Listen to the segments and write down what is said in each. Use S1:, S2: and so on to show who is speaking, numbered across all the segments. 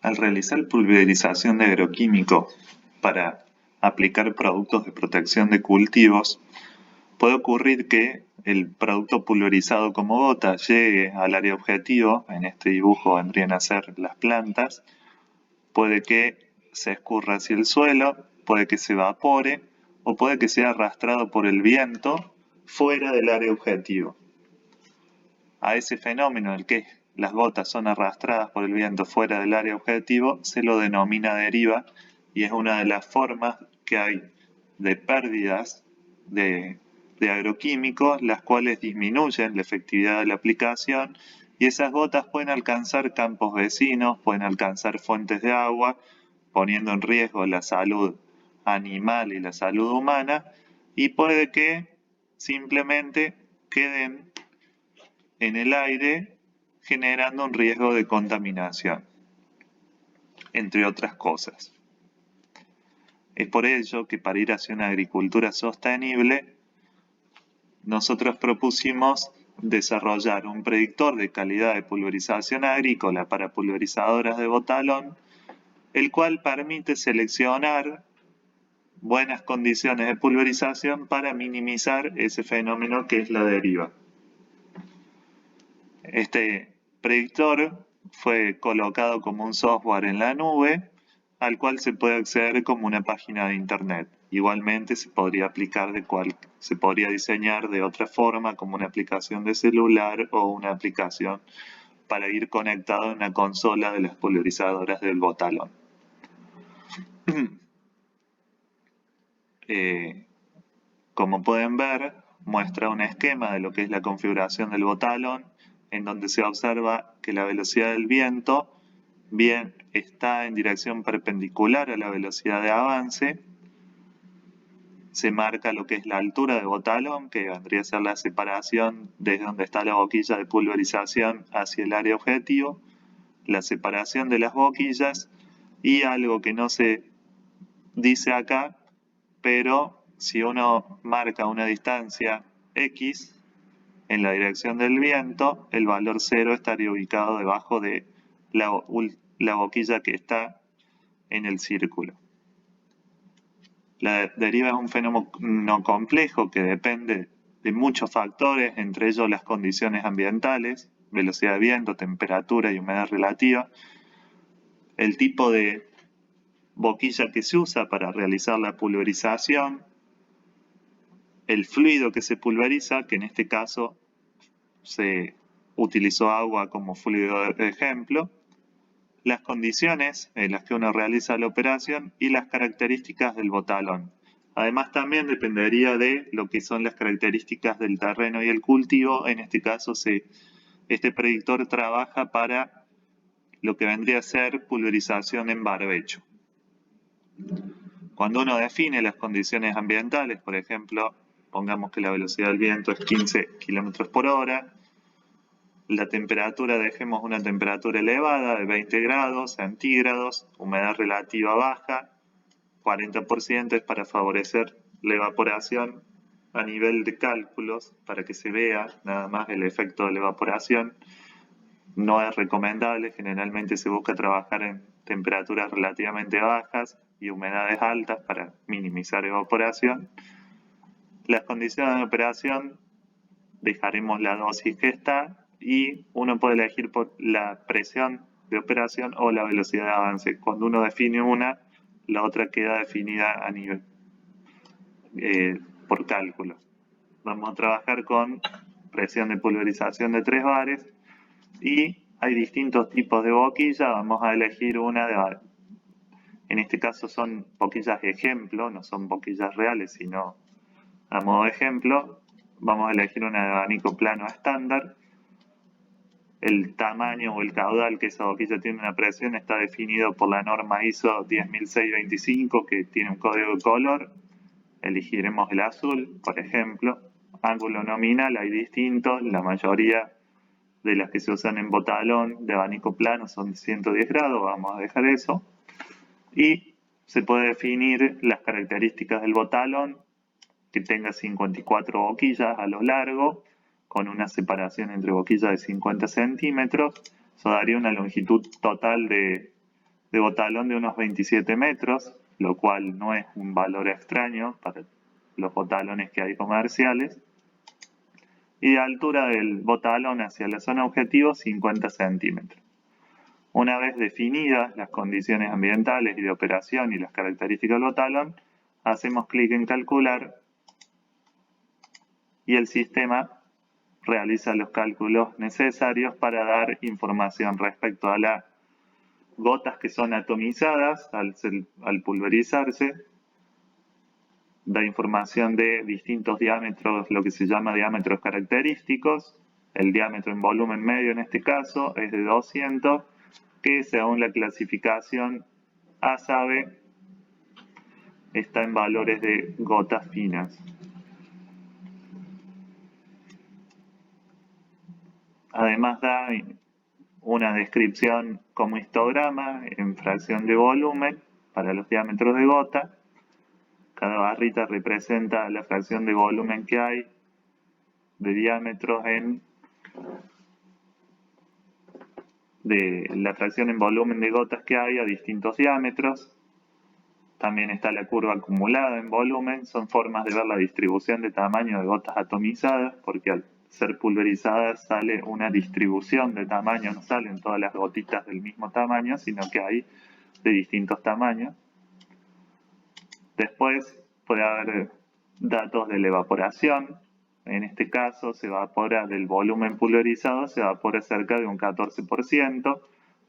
S1: Al realizar pulverización de agroquímicos para aplicar productos de protección de cultivos, puede ocurrir que el producto pulverizado como gota llegue al área objetivo, en este dibujo vendrían a ser las plantas, puede que se escurra hacia el suelo, puede que se evapore o puede que sea arrastrado por el viento fuera del área objetivo. A ese fenómeno, en el que las gotas son arrastradas por el viento fuera del área objetivo, se lo denomina deriva y es una de las formas que hay de pérdidas de agroquímicos, las cuales disminuyen la efectividad de la aplicación y esas gotas pueden alcanzar campos vecinos, pueden alcanzar fuentes de agua, poniendo en riesgo la salud animal y la salud humana, y puede que simplemente queden en el aire generando un riesgo de contaminación, entre otras cosas. Es por ello que para ir hacia una agricultura sostenible, nosotros propusimos desarrollar un predictor de calidad de pulverización agrícola para pulverizadoras de botalón, el cual permite seleccionar buenas condiciones de pulverización para minimizar ese fenómeno que es la deriva. Este predictor fue colocado como un software en la nube, al cual se puede acceder como una página de internet. Igualmente se podría se podría diseñar de otra forma, como una aplicación de celular o una aplicación para ir conectado a una consola de las pulverizadoras del botalón. Como pueden ver, muestra un esquema de lo que es la configuración del botalón, en donde se observa que la velocidad del viento bien está en dirección perpendicular a la velocidad de avance. Se marca lo que es la altura del botalón, que vendría a ser la separación desde donde está la boquilla de pulverización hacia el área objetivo, la separación de las boquillas y algo que no se dice acá, pero si uno marca una distancia X en la dirección del viento, el valor 0 estaría ubicado debajo de la boquilla que está en el círculo. La deriva es un fenómeno complejo que depende de muchos factores, entre ellos las condiciones ambientales, velocidad de viento, temperatura y humedad relativa, el tipo de boquilla que se usa para realizar la pulverización, el fluido que se pulveriza, que en este caso se utilizó agua como fluido de ejemplo, las condiciones en las que uno realiza la operación y las características del botalón. Además también dependería de lo que son las características del terreno y el cultivo. En este caso este predictor trabaja para lo que vendría a ser pulverización en barbecho. Cuando uno define las condiciones ambientales, por ejemplo, pongamos que la velocidad del viento es 15 km por hora, la temperatura, dejemos una temperatura elevada de 20 grados centígrados, humedad relativa baja, 40% es para favorecer la evaporación a nivel de cálculos, para que se vea nada más el efecto de la evaporación. No es recomendable, generalmente se busca trabajar en temperaturas relativamente bajas y humedades altas para minimizar evaporación. Las condiciones de operación, dejaremos la dosis que está, y uno puede elegir por la presión de operación o la velocidad de avance. Cuando uno define una, la otra queda definida a nivel por cálculo. Vamos a trabajar con presión de pulverización de 3 bares y hay distintos tipos de boquilla. Vamos a elegir una en este caso son boquillas de ejemplo, no son boquillas reales, sino a modo de ejemplo. Vamos a elegir una de abanico plano estándar. El tamaño o el caudal que esa boquilla tiene una presión está definido por la norma ISO 10625, que tiene un código de color. Elegiremos el azul, por ejemplo. Ángulo nominal hay distintos, la mayoría de las que se usan en botalón de abanico plano son 110 grados, vamos a dejar eso. Y se puede definir las características del botalón, que tenga 54 boquillas a lo largo, con una separación entre boquillas de 50 centímetros. Eso daría una longitud total de de botalón de unos 27 metros, lo cual no es un valor extraño para los botalones que hay comerciales, y de altura del botalón hacia la zona objetivo 50 centímetros. Una vez definidas las condiciones ambientales y de operación y las características del botalón, hacemos clic en calcular y el sistema realiza los cálculos necesarios para dar información respecto a las gotas que son atomizadas al pulverizarse, da información de distintos diámetros, lo que se llama diámetros característicos. El diámetro en volumen medio en este caso es de 200, que según la clasificación ASABE está en valores de gotas finas. Además da una descripción como histograma en fracción de volumen para los diámetros de gota. Cada barrita representa la fracción de volumen que hay de diámetros de la fracción en volumen de gotas que hay a distintos diámetros. También está la curva acumulada en volumen. Son formas de ver la distribución de tamaño de gotas atomizadas, porque al ser pulverizadas sale una distribución de tamaño, no salen todas las gotitas del mismo tamaño, sino que hay de distintos tamaños. Después puede haber datos de la evaporación. En este caso se evapora del volumen pulverizado, se evapora cerca de un 14%.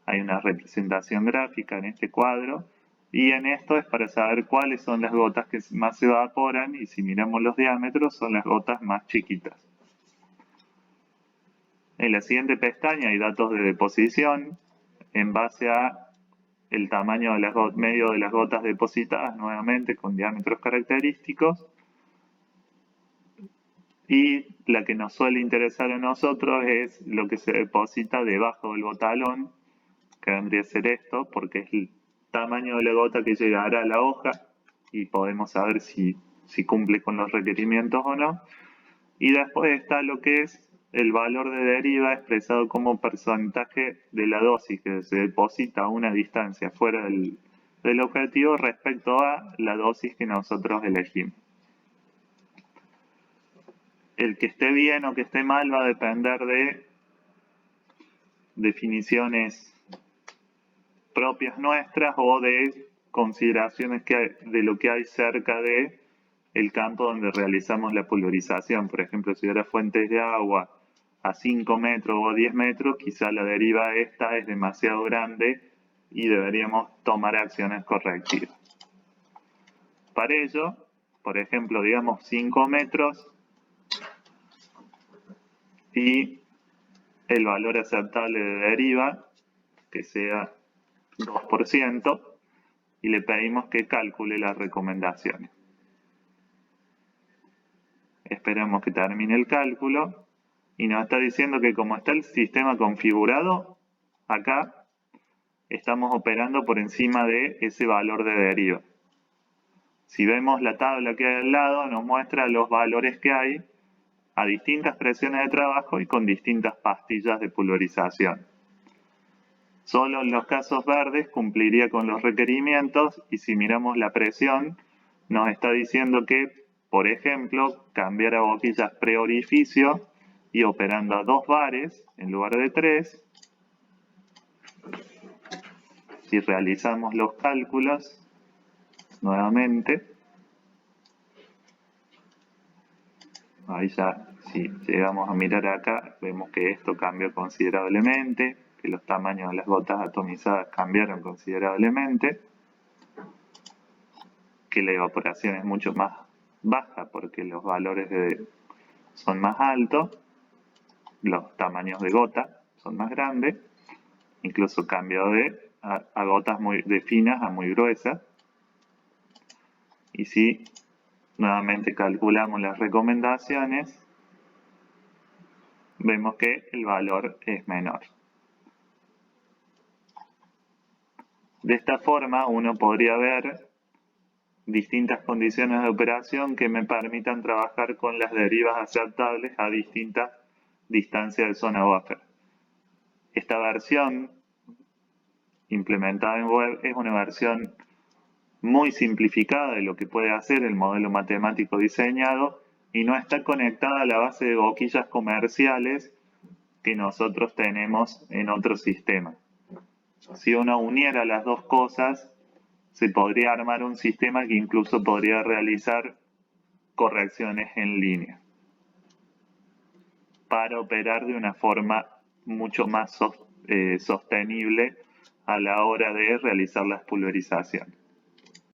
S1: Hay una representación gráfica en este cuadro. Y en esto es para saber cuáles son las gotas que más se evaporan, y si miramos los diámetros son las gotas más chiquitas. En la siguiente pestaña hay datos de deposición en base a el tamaño medio de las gotas depositadas, nuevamente con diámetros característicos. Y la que nos suele interesar a nosotros es lo que se deposita debajo del botalón, que vendría a ser esto, porque es el tamaño de la gota que llegará a la hoja y podemos saber si cumple con los requerimientos o no. Y después está lo que es el valor de deriva expresado como porcentaje de la dosis que se deposita a una distancia fuera del objetivo respecto a la dosis que nosotros elegimos. El que esté bien o que esté mal va a depender de definiciones propias nuestras o de consideraciones de lo que hay cerca de el campo donde realizamos la pulverización. Por ejemplo, si hubiera fuentes de agua a 5 metros o 10 metros, quizá la deriva esta es demasiado grande y deberíamos tomar acciones correctivas. Para ello, por ejemplo, digamos 5 metros y el valor aceptable de deriva, que sea 2%, y le pedimos que calcule las recomendaciones. Esperamos que termine el cálculo y nos está diciendo que como está el sistema configurado, acá estamos operando por encima de ese valor de deriva. Si vemos la tabla que hay al lado, nos muestra los valores que hay a distintas presiones de trabajo y con distintas pastillas de pulverización. Solo en los casos verdes cumpliría con los requerimientos, y si miramos la presión, nos está diciendo que, por ejemplo, cambiar a boquillas preorificio y operando a 2 bares en lugar de 3. Si realizamos los cálculos nuevamente, ahí ya, si llegamos a mirar acá, vemos que esto cambió considerablemente, que los tamaños de las gotas atomizadas cambiaron considerablemente, que la evaporación es mucho más baja porque los valores son más altos, los tamaños de gota son más grandes, incluso cambio a gotas de finas a muy gruesas. Y si nuevamente calculamos las recomendaciones, vemos que el valor es menor. De esta forma uno podría ver distintas condiciones de operación que me permitan trabajar con las derivas aceptables a distintas distancias de zona buffer. Esta versión implementada en web es una versión muy simplificada de lo que puede hacer el modelo matemático diseñado y no está conectada a la base de boquillas comerciales que nosotros tenemos en otro sistema. Si uno uniera las dos cosas, se podría armar un sistema que incluso podría realizar correcciones en línea para operar de una forma mucho más sostenible a la hora de realizar las pulverizaciones.